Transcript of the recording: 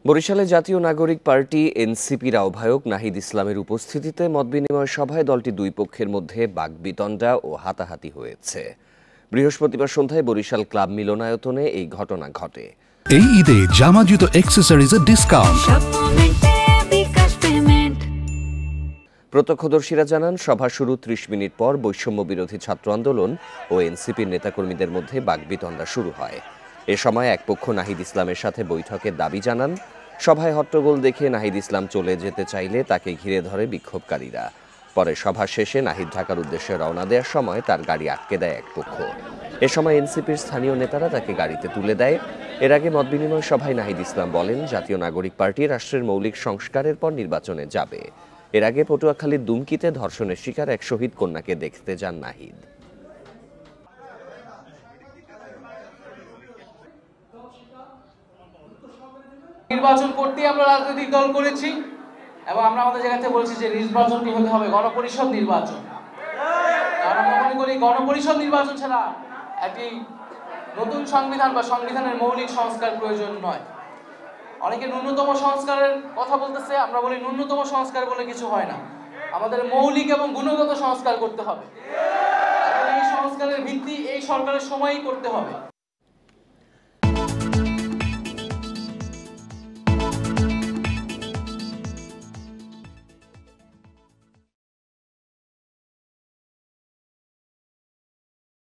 বরিশালে জাতীয় নাগরিক পার্টি এনসিপির আহ্বায়ক নাহিদ ইসলামের উপস্থিতিতে মতবিনিময় সভায় দলটি দুই পক্ষের মধ্যে বাগবিতণ্ডা ও হাতাহাতি হয়েছে। বৃহস্পতিবার সন্ধ্যায় বরিশাল ক্লাব মিলনায়তনে এই ঘটনা ঘটে। এই ঈদে জামা জুতো অ্যাক্সেসরিজের ডিসকাউন্ট। প্রত্যক্ষদর্শীরা জানান, সভা শুরু ৩০ মিনিট পর বৈষম্য বিরোধী ছাত্র আন্দোলন ও এনসিপির নেতাকর্মীদের মধ্যে বাগবিতণ্ডা শুরু হয়। এ সময় এক পক্ষ নাহিদ ইসলামের সাথে বৈঠকের দাবি জানান। সভায় হট্টগোল দেখে নাহিদ ইসলাম চলে যেতে চাইলে তাকে ঘিরে ধরে বিক্ষোভকারীরা। পরে সভা শেষে নাহিদ ঢাকার উদ্দেশ্যে রওনা দেওয়ার সময় তার গাড়ি আটকে দেয় এক পক্ষ। এ সময় এনসিপির স্থানীয় নেতারা তাকে গাড়িতে তুলে দেয়। এর আগে মতবিনিময় সভায় নাহিদ ইসলাম বলেন, জাতীয় নাগরিক পার্টি রাষ্ট্রের মৌলিক সংস্কারের পর নির্বাচনে যাবে। এর আগে পটুয়াখালীর দুমকিতে ধর্ষণের শিকার এক শহীদ কন্যাকে দেখতে যান নাহিদ। নির্বাচন করতে আমরা রাজনৈতিক দল করেছি এবং আমরা আমাদের জায়গাতে বলেছি যে নির্বাচনটি হতে হবে গণপরিষদ নির্বাচন। আর আমরা মনে করি গণপরিষদ নির্বাচন ছাড়া একটি নতুন সংবিধান বা সংবিধানের মৌলিক সংস্কার প্রয়োজন নয়। অনেকে ন্যূনতম সংস্কারের কথা বলতেছে, আমরা বলি ন্যূনতম সংস্কার বলে কিছু হয় না, আমাদের মৌলিক এবং গুণগত সংস্কার করতে হবে। এই সংস্কারের ভিত্তি এই সরকারের সময়ই করতে হবে।